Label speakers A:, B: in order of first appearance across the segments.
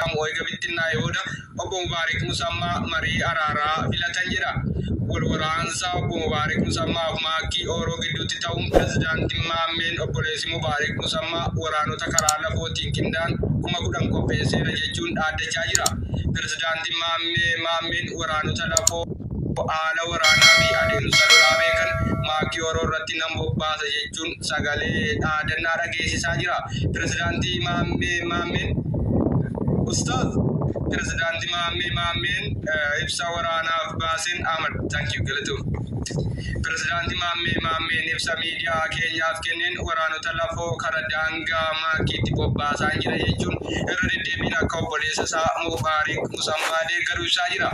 A: Eega bittinnaa yooda obbo Mubaarak Musammaa marii araaraa filatan jira. Walwaraansa obbo Mubaarak Musammaa fi Maakii Ooroo gidduutti ta'uun pirezidaantiin Maammeen obboleessi Mubaarak Musammaa waraanota karaa lafootiin qindaan 10,000 qopheesseera jechuun dhaaddachaa jira. Pirezidaantiin Maammeen waraanota lafoo haala waraanaa fi adeemsa lolaa beekan Maakii Ooroo irratti nan bobbaasa jechuun sagalee dhaadannaa dhageessisaa jira. Pirezidaantii Maammeen Ustaaz Presidenti Maammeen ibsa waraanaaf baasin Ahmad, thank you Galatu. Presidenti Maammeen ibsa miidiyaa keenyaaf kenneen waraanota lafoo karaa daangaa Maakiitti bobbaasaa jira jechuun irra deddeebiin akka obboleessa isaa Mubaarak Musammaa deeggaruu isaa jira.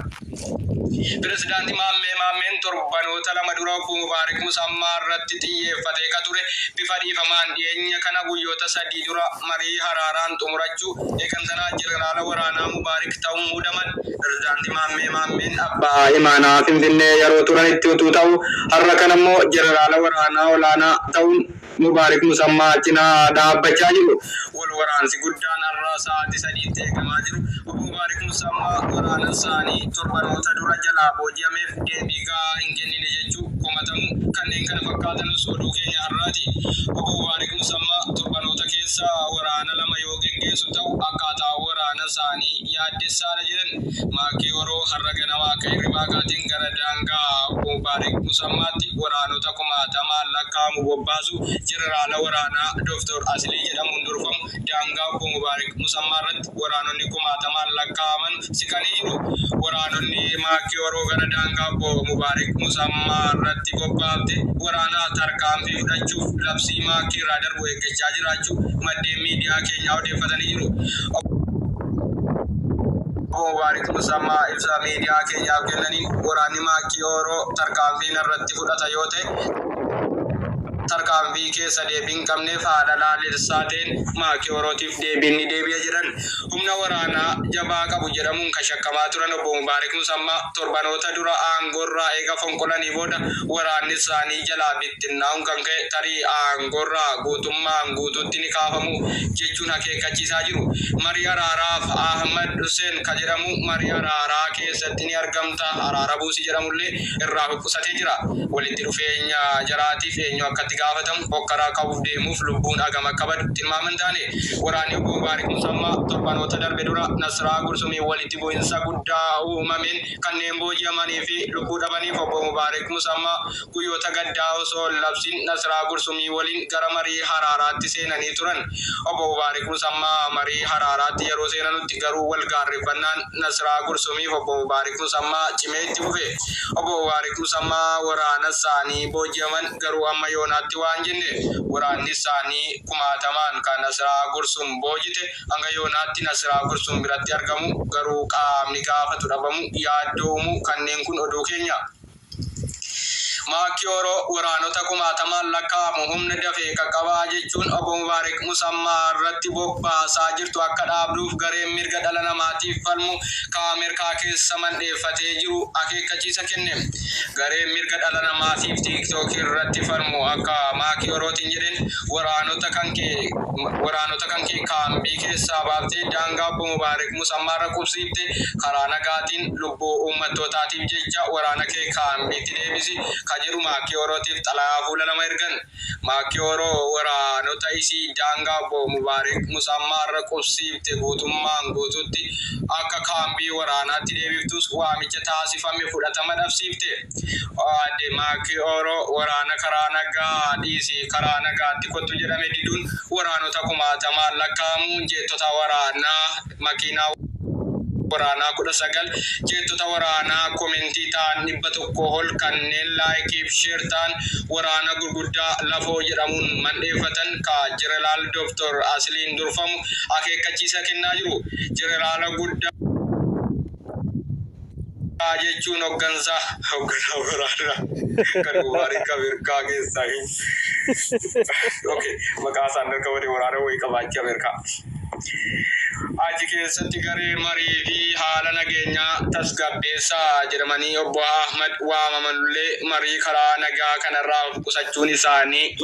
A: Presidenti Maammeen torbanoota lama dura obbo Mubaarak Musammaa irratti xiyyeeffatee ka ture bifa dhiifamaan dhiyeenya kana guyyoota 3 dura marii haraaraan xumurachuu eegantanaa jeneraala waraanaa Mubaarak ta'uun muudaman. Presidenti Maammeen abbaa imaanaa Finfinnee yeroo turanitti utuu ta'u har'a kana immoo jeneraala waraanaa olaanaa ta'uun Mubaarak Musammaa cinaa dhaabbachaa jiru. Wal waraansi guddaan har'a sa'aatii 3tti eegamaa jiru. Obbo Mubaarak Musammaa waraana isaanii torbanoota dura jalaa booji'ameef deebii gahaa hin kennine jechuu komatamu kanneen kana fakkaatanus oduu keenya har'aati. Obbo Mubaarak Musammaa torbanoota keessa waraana lama yoo geggeessu ta'u akkaataa waraana isaanii yaaddessaadha jedhan. Maakii Ooroo har'a ganama akka hirribaa kaatiin gara daangaa obbo Mubaarak Musammaatti waraanota 10,000 lakkaa'amu bobbaasu jeneraala waraanaa Dr. Aslii jedhamuun durfamu daangaa obbo Mubaarak Musammaa irratti waraanonni 10,000 lakkaa'aman siqanii jiru. Waraanonni Maakii Ooroo gara daangaa obbo Mubaarak Musammaa irratti bobbaafte waraana tarkaanfii fudhachuuf labsii Maakii irraa darbu eeggachaa jiraachuu maddeen miidiyaa keenyaa odeeffatanii jiru. Mubaarak Musammaa ibsa miidiyaa keenyaaf kennaniin waraanni Maakii Ooroo tarkaanfii irratti fudhata yoo ta'e tarkaanfii keessa deebiin qabneef haala laalessaa ta'een Maakii Oorootiif deebiin ni deebi'a jedhan. Humna waraanaa jabaa qabu jedhamuun kan shakkamaa turan obbo Mubaarak Musammaa torbanoota dura aangoorraa eega fonqolanii booda waraanni isaanii jalaa bittinnaa'uun kan ka'e tarii aangoorraa guutuutti ni kaafamu jechuun akeekkachiisaa jiru. Marii araaraaf Ahmad Hussein kan jedhamu marii araaraa keessatti ni argamta. Araara buusii jedhamullee irraa buqqisatee jira. Walitti dhufeenya jaraatiif eenyu akkatti gaafatamu hokkaraa qabuuf deemuuf lubbuun agama qabadu tilmaaman taane. Waraanni obbo Mubaarak Musammaa torbanoota darbe dura Nasraa Gursumii walitti bu'insa guddaa uumameen kanneen booji'amanii fi lubbuu dhabaniif obbo Mubaarak Musammaa guyyoota gaddaa osoo labsiin Nasraa Gursumii waliin gara marii haraaraatti seenanii turan. Obbo Mubaarak Musammaa marii haraaraatti yeroo seenanutti garuu wal gaarreeffannaan Nasraa Gursumiif obbo Mubaarak Musammaa cimee itti fufe. Obbo Mubaarak Musammaa waraana isaanii booji'aman garuu amma yoonaatti waan jenne waraanni isaanii 10,000 kan Nasraa Gursum boojite hanga yoonaatti Nasraa Gursum biratti argamu garuu qaamni gaafatu dhabamu yaaddoomu kanneen kun oduu keenya. Maakii Ooroo waraanota 10,000 lakkaa'amu humna dafee qaqqabaa jechuun obbo Mubaarak Musammaa irratti bobbaasaa jirtu akka dhaabduuf gareen mirga dhala namaatiif falmu Ameerikaa keessa mandheeffatee jiru akeekkachiisa kenne. Gareen mirga dhala namaatiif TikTok irratti falmu akka Maakii Oorootiin jedhen waraanota kan kee kaambii keessaa baaftee daangaa obbo Mubaarak Musammaa irra qubsiifte karaa nagaatiin lubbuu uummattootaatiif jecha waraana kee kaambiitti deebisi. Jedhu Maakii Oorootiif xalayaa fuula lama ergan. Maakii Ooroo waraanota isii daangaa obbo Mubaarak Musammaa irra qubsiifte guutummaan guutuutti akka kaambii waraanaatti deebiftus waamicha taasifame fudhatama dhabsiifte. Adde Maakii Ooroo waraana karaa nagaa dhiisii karaa nagaatti kottu jedhame diduun waraanota 10,000 lakkaa'amuun jeettota waraanaa makiinaa waraanaa 19 jeettota waraanaa komentii ta'an 100 ol kanneen laayikiif sheer ta'an waraana gurguddaa lafoo jedhamuun mandheeffatan ka jeneraal Dr. Asliin durfamu akeekkachiisa kennaa jiru. Jeneraala guddaa jechuun hoogganaa waraanaa kan Mubaarak Ameerikaa keessaa maqaa isaan harka waliin waraana wayii qabaachuu Ameerikaa. Achi keessatti garee marii fi haala nageenyaa tasgabbeessaa jedhamanii obbo Ahmad waamamanullee marii karaa nagaa kanarraa qusachuun isaanii